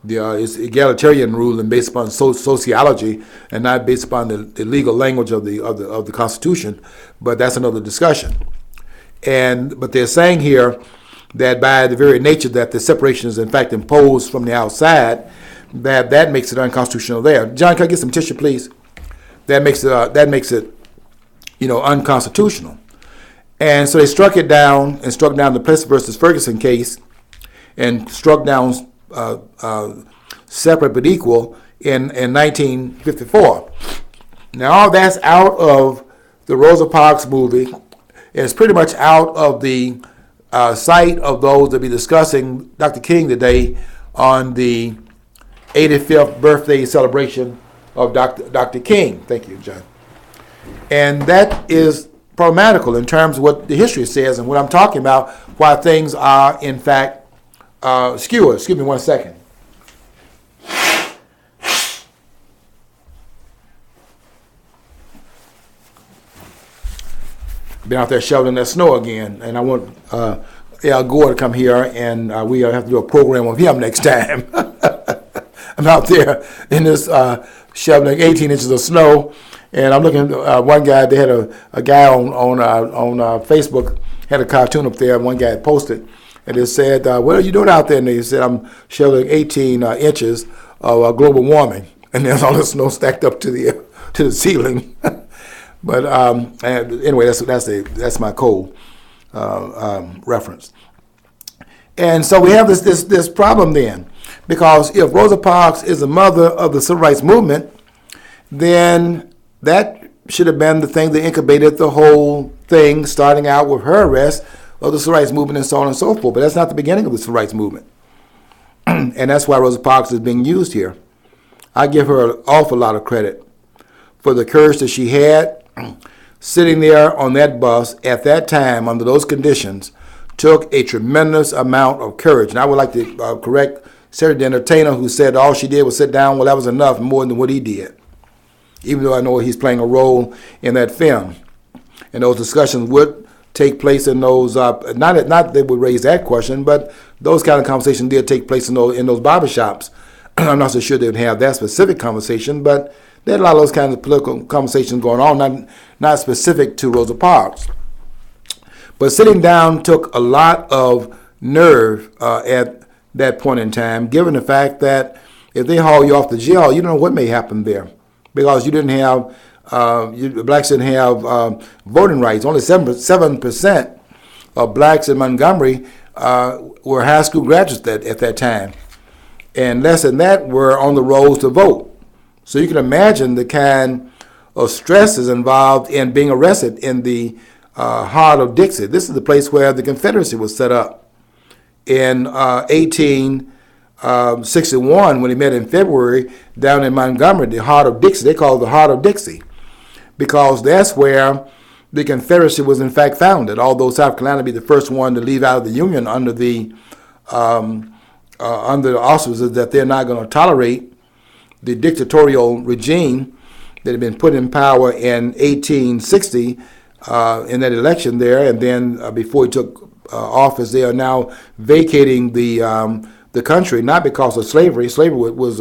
It's egalitarian ruling based upon sociology and not based upon the legal language of the Constitution. But that's another discussion. But they're saying here that by the very nature that the separation is in fact imposed from the outside, that makes it unconstitutional there. John, can I get some tissue, please? That makes it unconstitutional. And so they struck it down and struck down the Plessy versus Ferguson case and struck down separate but equal in 1954. Now all that's out of the Rosa Parks movie. It's pretty much out of the sight of those that be discussing Dr. King today on the 85th birthday celebration of Dr. King. Thank you, John. And that is problematical in terms of what the history says and what I'm talking about, why things are in fact skewed. Excuse me one second. Been out there shoveling that snow again, and I want Al Gore to come here, and we have to do a program with him next time. I'm out there in this shoveling 18 inches of snow, and I'm looking at one guy. They had a guy on Facebook had a cartoon up there. One guy posted, and it said, "What are you doing out there?" And he said, "I'm shoveling 18 inches of global warming," and there's all the snow stacked up to the ceiling. But anyway, that's my cold reference. And so we have this problem then, because if Rosa Parks is the mother of the civil rights movement, then that should have been the thing that incubated the whole thing, starting out with her arrest of the civil rights movement and so on and so forth. But that's not the beginning of the civil rights movement. And that's why Rosa Parks is being used here. I give her an awful lot of credit for the courage that she had. Sitting there on that bus at that time under those conditions took a tremendous amount of courage. And I would like to correct Sarah the Entertainer, who said all she did was sit down. Well, that was enough, more than what he did. Even though I know he's playing a role in that film. And those discussions would take place in those, not that they would raise that question, but those kind of conversations did take place in those barbershops. I'm not so sure they would have that specific conversation, but there are a lot of those kinds of political conversations going on, not specific to Rosa Parks. But sitting down took a lot of nerve at that point in time, given the fact that if they haul you off to jail, you don't know what may happen there. because you didn't have blacks didn't have voting rights. Only 7% of blacks in Montgomery were high school graduates at that time, and less than that were on the rolls to vote. So you can imagine the kind of stresses involved in being arrested in the heart of Dixie. This is the place where the Confederacy was set up in 1861 when they met in February down in Montgomery, the heart of Dixie. They call it the heart of Dixie because that's where the Confederacy was in fact founded, although South Carolina be the first one to leave out of the Union under the auspices that they're not going to tolerate the dictatorial regime that had been put in power in 1860 in that election there, and then before he took office, they are now vacating the country not because of slavery. Slavery was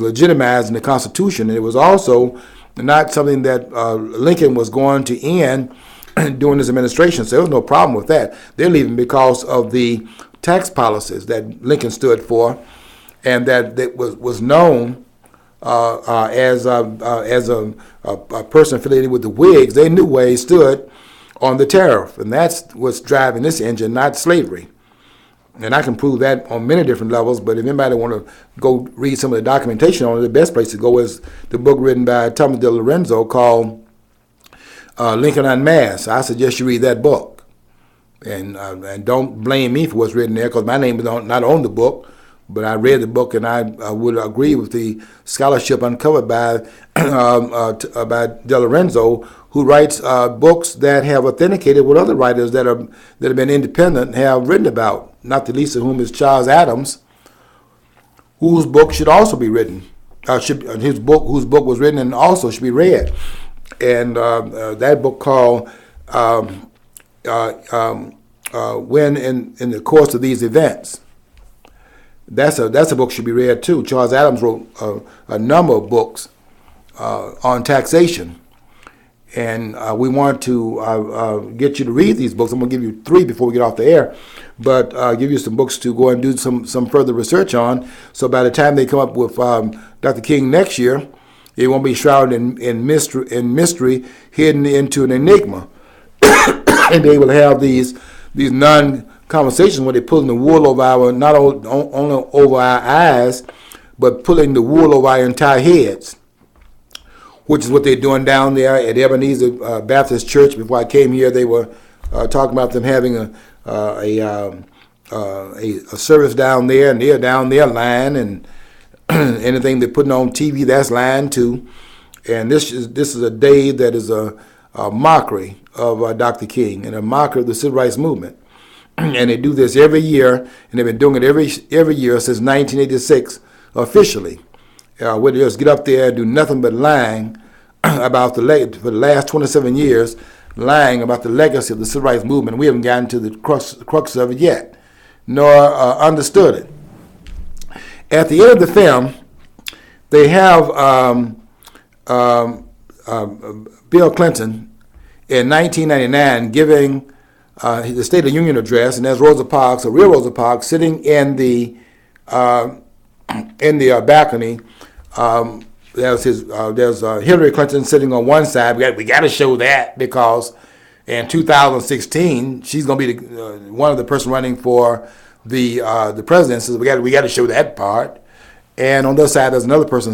legitimized in the Constitution, and it was also not something that Lincoln was going to end during his administration. So there was no problem with that. They're leaving because of the tax policies that Lincoln stood for, and that was known as a person affiliated with the Whigs. They knew where he stood on the tariff, and that's what's driving this engine, not slavery. And I can prove that on many different levels, but if anybody want to go read some of the documentation on it, the best place to go is the book written by Thomas De Lorenzo called Lincoln Unmasked. I suggest you read that book. And don't blame me for what's written there, because my name is not on the book, but I read the book, and I would agree with the scholarship uncovered by De Lorenzo, who writes books that have authenticated what other writers that have been independent have written about, not the least of whom is Charles Adams, whose book should also be written, whose book was written and also should be read. And that book called When in the Course of These Events. That's a book should be read too. Charles Adams wrote a number of books on taxation, and we want to get you to read these books. I'm going to give you 3 before we get off the air, but give you some books to go and do some further research on. So by the time they come up with Dr. King next year, it won't be shrouded in mystery, hidden into an enigma, and be able to have these non-conversations where they're pulling the wool over our, not only over our eyes, but pulling the wool over our entire heads, which is what they're doing down there at Ebenezer Baptist Church. Before I came here, they were talking about them having a service down there, and they're down there lying, and anything they're putting on TV, that's lying too. And this is a day that is a mockery of Dr. King and a mockery of the civil rights movement. And they do this every year, and they've been doing it every year since 1986 officially. Where they just get up there and do nothing but lying about for the last 27 years, lying about the legacy of the civil rights movement. We haven't gotten to the crux of it yet, nor understood it. At the end of the film, they have Bill Clinton in 1999 giving the State of the Union address, and there's Rosa Parks, a real Rosa Parks, sitting in the balcony. There's Hillary Clinton sitting on one side. We got to show that because in 2016 she's going to be one of the person running for the presidency. So we got to show that part. And on the other side, there's another person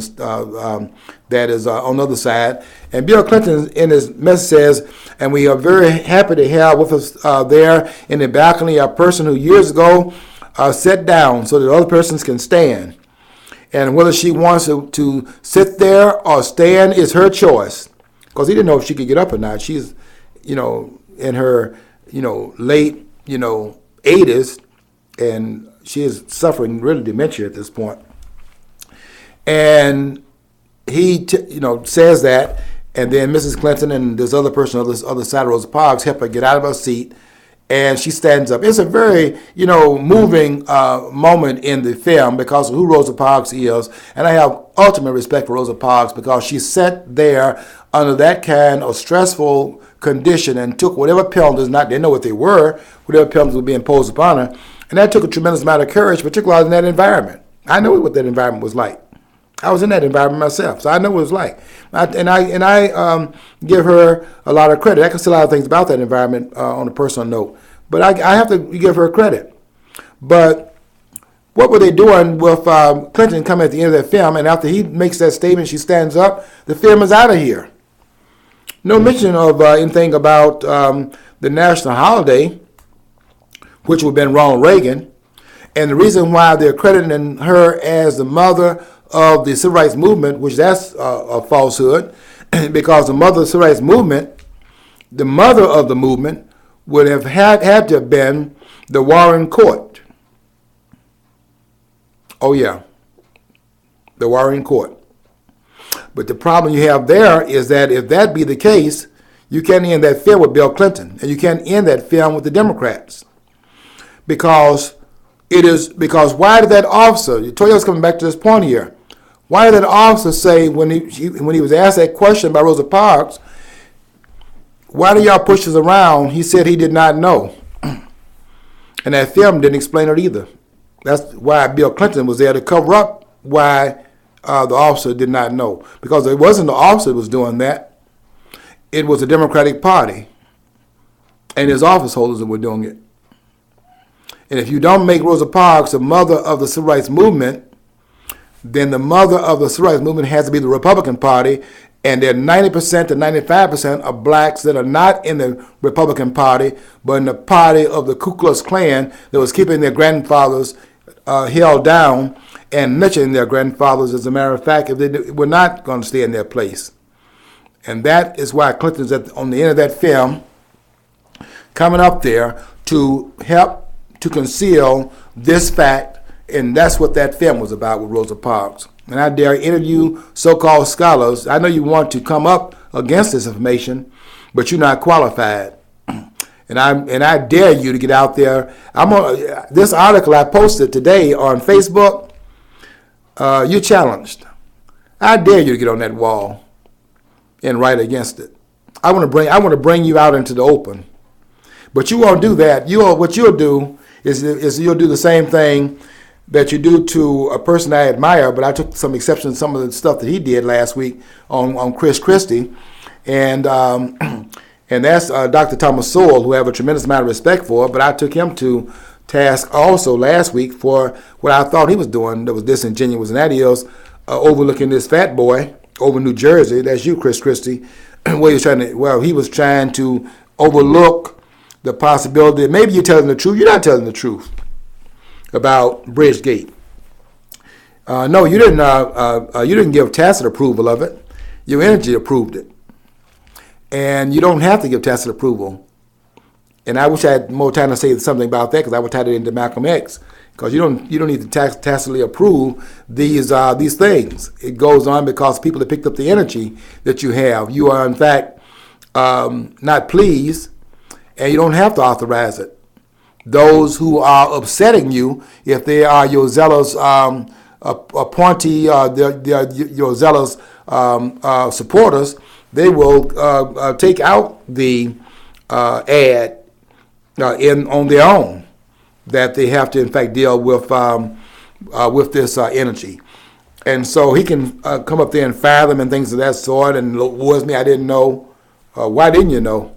that is on the other side. And Bill Clinton, in his message, says, "And we are very happy to have with us there in the balcony a person who years ago sat down so that other persons can stand. And whether she wants to sit there or stand is her choice." Because he didn't know if she could get up or not. She's, in her, late, 80s, and she is suffering really dementia at this point. And he, says that, and then Mrs. Clinton and this other person on this other side of Rosa Parks help her get out of her seat, and she stands up. It's a very, moving moment in the film because of who Rosa Parks is, and I have ultimate respect for Rosa Parks because she sat there under that kind of stressful condition and took whatever penalties, not they know what they were, whatever penalties would be imposed upon her, and that took a tremendous amount of courage, particularly in that environment. I know what that environment was like. I was in that environment myself, so I know what it's like. I give her a lot of credit. I can say a lot of things about that environment on a personal note, but I have to give her credit. But what were they doing with Clinton coming at the end of that film, and after he makes that statement, she stands up, the film is out of here. No mention of anything about the national holiday, which would have been Ronald Reagan. And the reason why they're crediting her as the mother of the civil rights movement, which that's a falsehood, because the mother of the civil rights movement, the mother of the movement, would have had to have been the Warren Court. Oh yeah, the Warren Court. But the problem you have there is that if that be the case, you can't end that film with Bill Clinton, and you can't end that film with the Democrats. Because why did that officer, Toyo's coming back to this point here, why did that officer say when he was asked that question by Rosa Parks, why do y'all push us around? He said he did not know. And that film didn't explain it either. That's why Bill Clinton was there to cover up why the officer did not know. Because it wasn't the officer that was doing that. It was the Democratic Party and his office holders that were doing it. And if you don't make Rosa Parks the mother of the civil rights movement, then the mother of the civil rights movement has to be the Republican Party, and there are 90% to 95% of blacks that are not in the Republican Party, but in the party of the Ku Klux Klan that was keeping their grandfathers held down and lynching their grandfathers, as a matter of fact, if they were not going to stay in their place. And that is why Clinton's on the end of that film, coming up there to help to conceal this fact, and that's what that film was about with Rosa Parks. And I dare interview so-called scholars. I know you want to come up against this information, but you're not qualified. And I dare you to get out there. This article I posted today on Facebook. You're challenged. I dare you to get on that wall and write against it. I want to bring you out into the open, but you won't do that. What you'll do is you'll do the same thing that you do to a person I admire, but I took some exception to some of the stuff that he did last week on Chris Christie, and that's Dr. Thomas Sowell, who I have a tremendous amount of respect for, but I took him to task also last week for what I thought he was doing that was disingenuous, and that is overlooking this fat boy over New Jersey. That's you, Chris Christie, where he was trying to overlook the possibility that maybe you're telling the truth. You're not telling the truth about Bridgegate. No, you didn't give tacit approval of it. Your energy approved it, and you don't have to give tacit approval. And I wish I had more time to say something about that, because I would tie it into Malcolm X. Because you don't need to tacitly approve these things. It goes on because people have picked up the energy that you have. You are in fact not pleased, and you don't have to authorize it. Those who are upsetting you, if they are your zealous appointee, your zealous supporters, they will take out the ad on their own, that they have to in fact deal with this energy. And so he can come up there and fire them and things of that sort. And was me, I didn't know. Why didn't you know?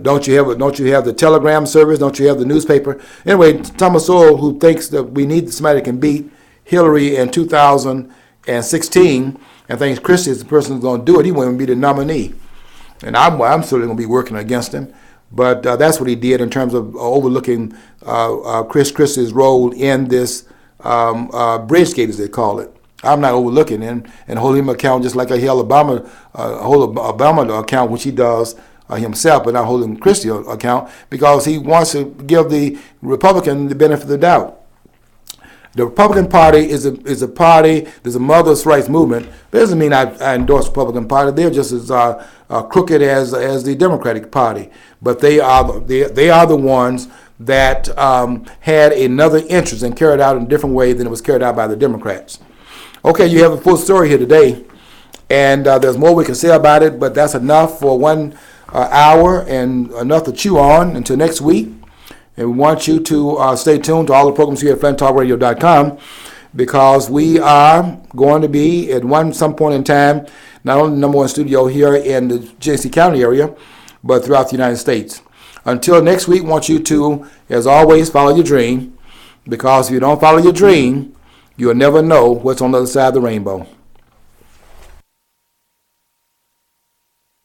Don't you have the telegram service? Don't you have the newspaper? Anyway, Thomas Sowell, who thinks that we need somebody that can beat Hillary in 2016, and thinks Christie is the person who's going to do it, he won't even be the nominee. And I'm certainly going to be working against him. But that's what he did in terms of overlooking Chris Christie's role in this Bridgegate, as they call it. I'm not overlooking him and holding him account just like I held Obama account, which he does himself, but not holding Christie account, because he wants to give the Republican the benefit of the doubt. The Republican Party is a party. There's a mother's rights movement. That doesn't mean I endorse the Republican Party. They're just as crooked as the Democratic Party. But they are the ones that had another interest and carried out in a different way than it was carried out by the Democrats. Okay, you have a full story here today, and there's more we can say about it, but that's enough for 1 hour and enough to chew on until next week. And we want you to stay tuned to all the programs here at FlintTalkRadio.com. because we are going to be at some point in time, not only the #1 studio here in the Genesee County area, but throughout the United States. Until next week, I want you to, as always, follow your dream, because if you don't follow your dream, you'll never know what's on the other side of the rainbow.